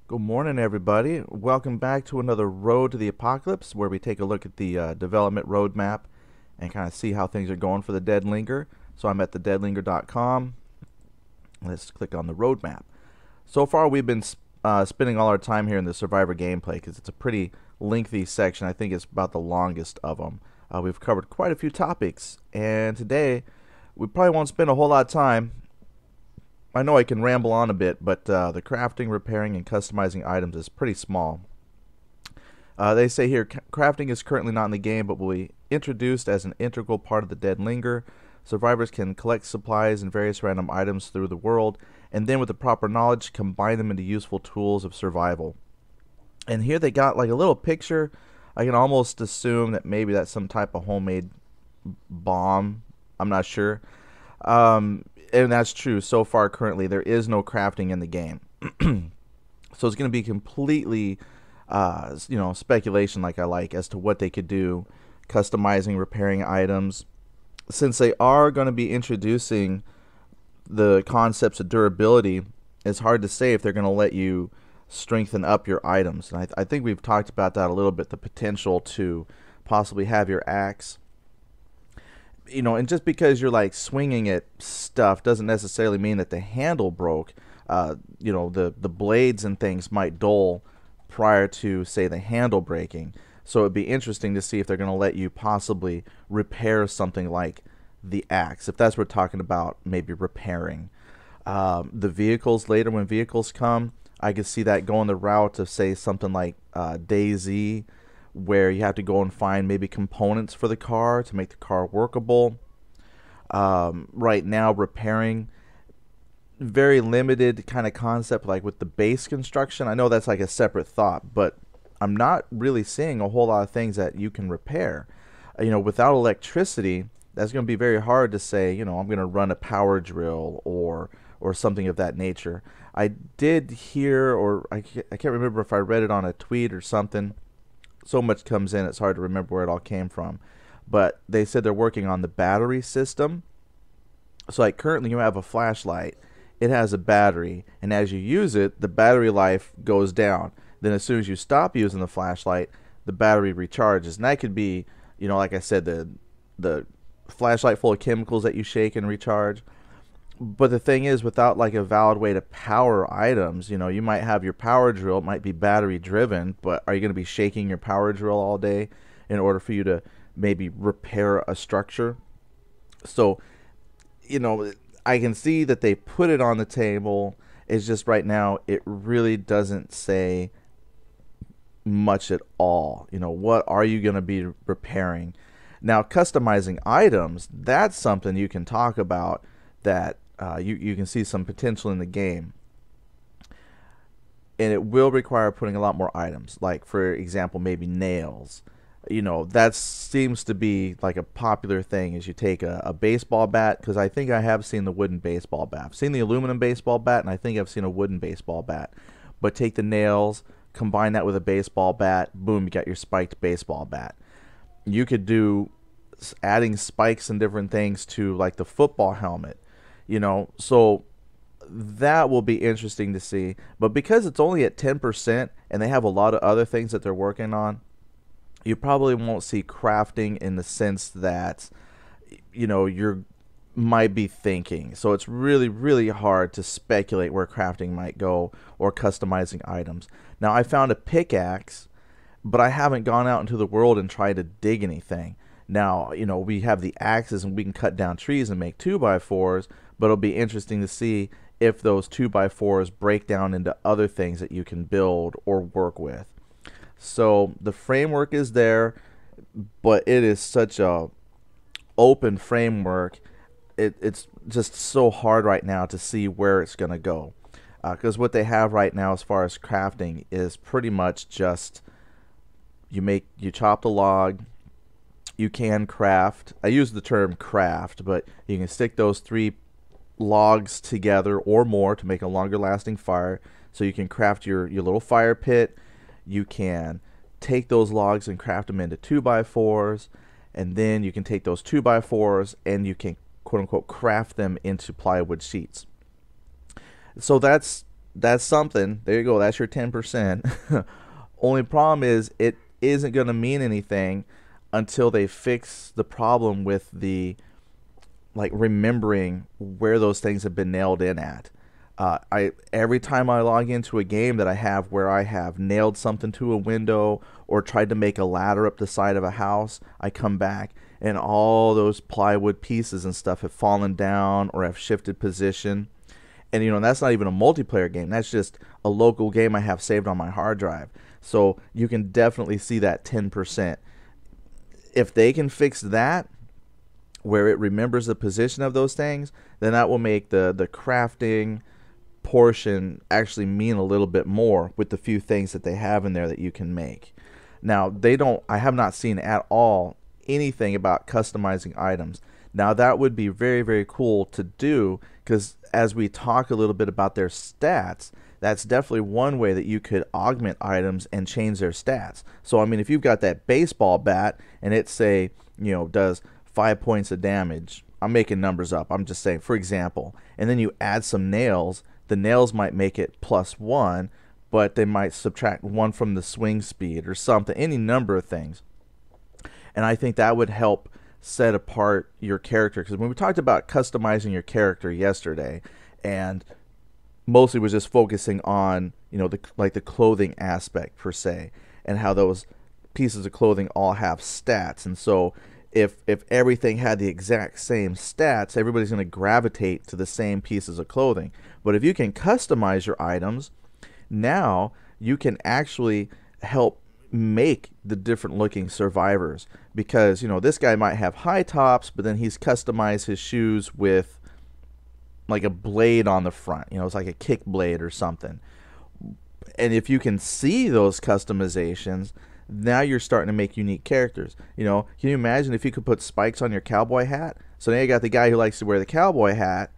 Good morning, everybody. Welcome back to another Road to the Apocalypse, where we take a look at the development roadmap and kind of see how things are going for the Deadlinger. So I'm at thedeadlinger.com. Let's click on the roadmap. So far, we've been spending all our time here in the Survivor gameplay because it's a pretty lengthy section. I think it's about the longest of them. We've covered quite a few topics, and today we probably won't spend a whole lot of time. I know I can ramble on a bit, but the crafting, repairing, and customizing items is pretty small. They say here, crafting is currently not in the game, but will be introduced as an integral part of the Deadlinger. Survivors can collect supplies and various random items through the world, and then with the proper knowledge, combine them into useful tools of survival. And here they got like a little picture. I can almost assume that maybe that's some type of homemade bomb. I'm not sure. And that's true. So far, currently, there is no crafting in the game. So it's going to be completely, speculation like I like as to what they could do, customizing, repairing items. Since they are going to be introducing the concepts of durability, it's hard to say if they're going to let you strengthen up your items. And I think we've talked about that a little bit, the potential to possibly have your axe, and just because you're like swinging at stuff doesn't necessarily mean that the handle broke. The blades and things might dull prior to, say, the handle breaking. So it'd be interesting to see if they're going to let you possibly repair something like the axe, if that's what we're talking about, maybe repairing. The vehicles later, when vehicles come, I could see that going the route of, say, something like DayZ, where you have to go and find maybe components for the car to make the car workable. Right now, repairing, very limited kind of concept, like with the base construction. I know that's like a separate thought, but I'm not really seeing a whole lot of things that you can repair. Without electricity, that's going to be very hard to say, I'm going to run a power drill or something of that nature. I did hear, or I can't remember if I read it on a tweet or something. So much comes in, it's hard to remember where it all came from. But they said they're working on the battery system. So like currently you have a flashlight, it has a battery, and as you use it, the battery life goes down. Then as soon as you stop using the flashlight, the battery recharges. And that could be, like I said, the flashlight full of chemicals that you shake and recharge. But the thing is, without like a valid way to power items, you might have your power drill, it might be battery driven, but are you going to be shaking your power drill all day in order for you to maybe repair a structure? So, I can see that they put it on the table. It's just right now, it really doesn't say much at all. What are you going to be repairing? Now, customizing items, that's something you can talk about, that you can see some potential in the game. And it will require putting a lot more items, like, for example, maybe nails. That seems to be like a popular thing, is you take a baseball bat, because I think I have seen the wooden baseball bat. I've seen the aluminum baseball bat, and I think I've seen a wooden baseball bat. But take the nails, combine that with a baseball bat, boom, you got your spiked baseball bat. You could do adding spikes and different things to like the football helmet, so that will be interesting to see. But because it's only at 10% and they have a lot of other things that they're working on, you probably won't see crafting in the sense that you're might be thinking. So it's really, really hard to speculate where crafting might go or customizing items. Now, I found a pickaxe, but I haven't gone out into the world and tried to dig anything. Now, we have the axes and we can cut down trees and make 2x4s, but it'll be interesting to see if those 2x4s break down into other things that you can build or work with. So the framework is there, but it is such a open framework. It's just so hard right now to see where it's going to go. Because what they have right now as far as crafting is pretty much just you chop the log, you can craft. I use the term craft, but you can stick those 3 logs together or more to make a longer lasting fire. So you can craft your little fire pit. You can take those logs and craft them into 2x4s, and then you can take those 2x4s and you can quote unquote craft them into plywood sheets. So that's that's something. There you go. That's your 10%. Only problem is it isn't going to mean anything until they fix the problem with the like remembering where those things have been nailed in at. I every time I log into a game that I have where I have nailed something to a window or tried to make a ladder up the side of a house, I come back and all those plywood pieces and stuff have fallen down or have shifted position. And that's not even a multiplayer game. That's just a local game I have saved on my hard drive. So you can definitely see that 10%. If they can fix that, where it remembers the position of those things, then that will make the crafting portion actually mean a little bit more with the few things that they have in there that you can make. Now, I have not seen at all anything about customizing items. Now, that would be very, very cool to do, because as we talk a little bit about their stats, that's definitely one way that you could augment items and change their stats. So, I mean, if you've got that baseball bat and it say, does 5 points of damage. I'm making numbers up. I'm just saying, for example, and then you add some nails. The nails might make it +1, but they might subtract 1 from the swing speed or something, any number of things. And I think that would help set apart your character, because when we talked about customizing your character yesterday, and mostly was just focusing on the clothing aspect per se, and how those pieces of clothing all have stats. And so if everything had the exact same stats, everybody's going to gravitate to the same pieces of clothing. But if you can customize your items, now you can actually help make the different looking survivors, because this guy might have high tops, but then he's customized his shoes with like a blade on the front. It's like a kick blade or something. And if you can see those customizations, now you're starting to make unique characters. Can you imagine if you could put spikes on your cowboy hat? So now you got the guy who likes to wear the cowboy hat,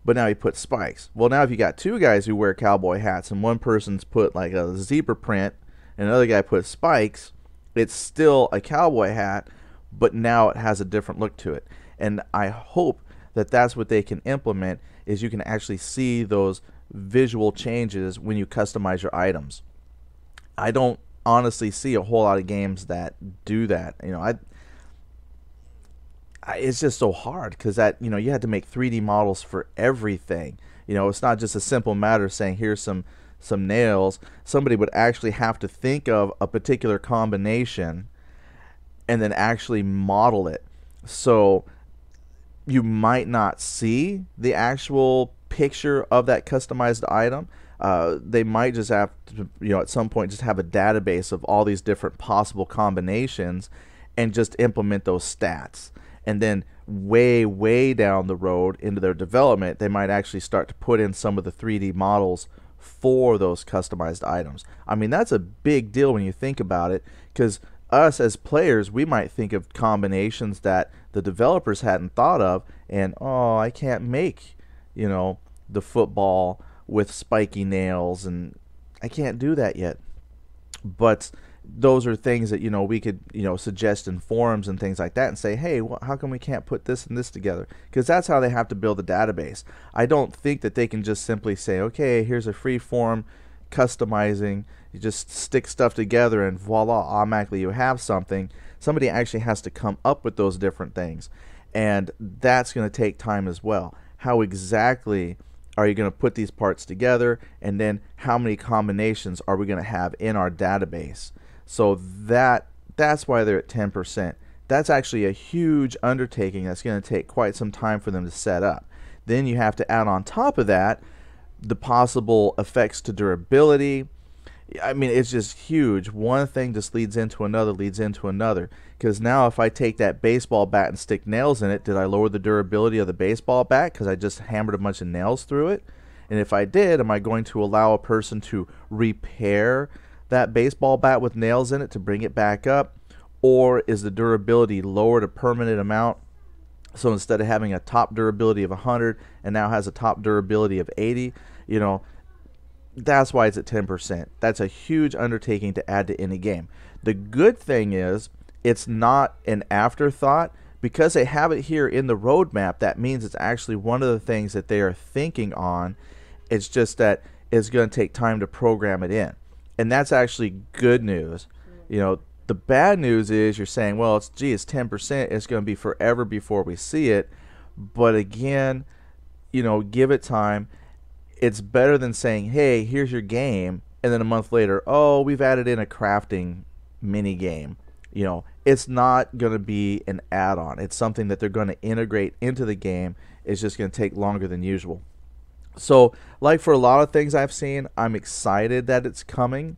but now he put spikes. Well, now if you got two guys who wear cowboy hats and one person's put like a zebra print and another guy put spikes, it's still a cowboy hat, but now it has a different look to it. And I hope that that's what they can implement, is you can actually see those visual changes when you customize your items. I don't honestly see a whole lot of games that do that. It's just so hard, because that you had to make 3D models for everything. It's not just a simple matter of saying here's some nails. Somebody would actually have to think of a particular combination and then actually model it. So you might not see the actual picture of that customized item. They might just have to, at some point, just have a database of all these different possible combinations and just implement those stats. And then way, way down the road into their development, they might actually start to put in some of the 3D models for those customized items. I mean, that's a big deal when you think about it, because us as players, we might think of combinations that the developers hadn't thought of, and I can't make the football with spiky nails, and I can't do that yet. But those are things that we could suggest in forums and things like that, and say, hey, well, how come we can't put this and this together? Because that's how they have to build a database. I don't think that they can just simply say, okay, here's a free form customizing, you just stick stuff together and voila, automatically you have something. Somebody actually has to come up with those different things, and that's going to take time as well. How exactly are you going to put these parts together, and then how many combinations are we going to have in our database? So that's why they're at 10%. That's actually a huge undertaking that's going to take quite some time for them to set up. Then you have to add on top of that the possible effects to durability. I mean, it's just huge. One thing just leads into another, because now if I take that baseball bat and stick nails in it, did I lower the durability of the baseball bat because I just hammered a bunch of nails through it? And if I did, am I going to allow a person to repair that baseball bat with nails in it to bring it back up? Or is the durability lowered a permanent amount? So instead of having a top durability of 100 and now has a top durability of 80, that's why it's at 10%. That's a huge undertaking to add to any game. The good thing is it's not an afterthought, because they have it here in the roadmap. That means it's actually one of the things that they are thinking on. It's just that it's going to take time to program it in. And that's actually good news. You know, the bad news is you're saying, well, it's 10%. It's going to be forever before we see it. But again, you know, give it time. It's better than saying, hey, here's your game, and then a month later, oh, we've added in a crafting mini game. You know, it's not going to be an add-on. It's something that they're going to integrate into the game. It's just going to take longer than usual. So, like for a lot of things I've seen, I'm excited that it's coming.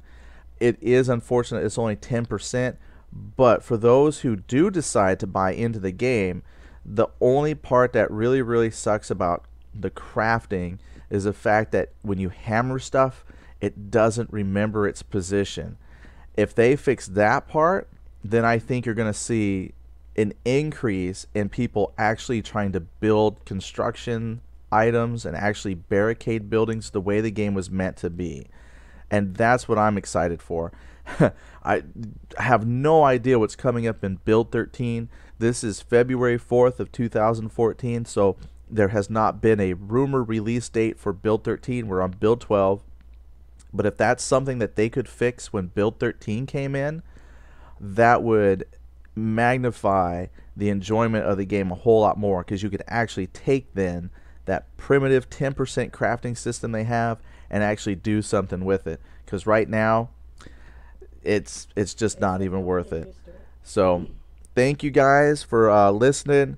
It is unfortunate it's only 10%, but for those who do decide to buy into the game, the only part that really, really sucks about the crafting is the fact that when you hammer stuff, it doesn't remember its position. If they fix that part, then I think you're going to see an increase in people actually trying to build construction items and actually barricade buildings the way the game was meant to be. And that's what I'm excited for. I have no idea what's coming up in Build 13. This is February 4th of 2014, so there has not been a rumor release date for Build 13. We're on Build 12. But if that's something that they could fix when Build 13 came in, that would magnify the enjoyment of the game a whole lot more, because you could actually take then that primitive 10% crafting system they have and actually do something with it. Because right now, it's just not even worth it. So thank you guys for listening.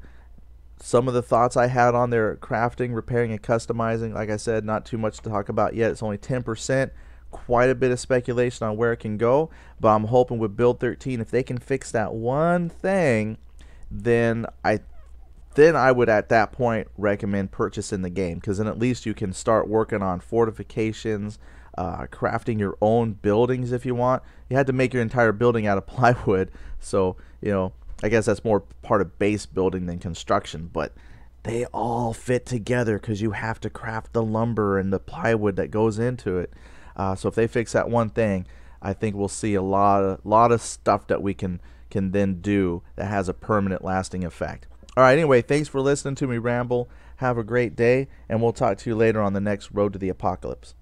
Some of the thoughts I had on their crafting, repairing, and customizing, like I said, not too much to talk about yet. It's only 10%. Quite a bit of speculation on where it can go, but I'm hoping with Build 13, if they can fix that one thing, then I would at that point recommend purchasing the game, because then at least you can start working on fortifications, crafting your own buildings if you want. You had to make your entire building out of plywood, so you know, I guess that's more part of base building than construction, but they all fit together because you have to craft the lumber and the plywood that goes into it. So if they fix that one thing, I think we'll see a lot of stuff that we can then do that has a permanent lasting effect. All right, anyway, thanks for listening to me ramble. Have a great day, and we'll talk to you later on the next Road to the Apocalypse.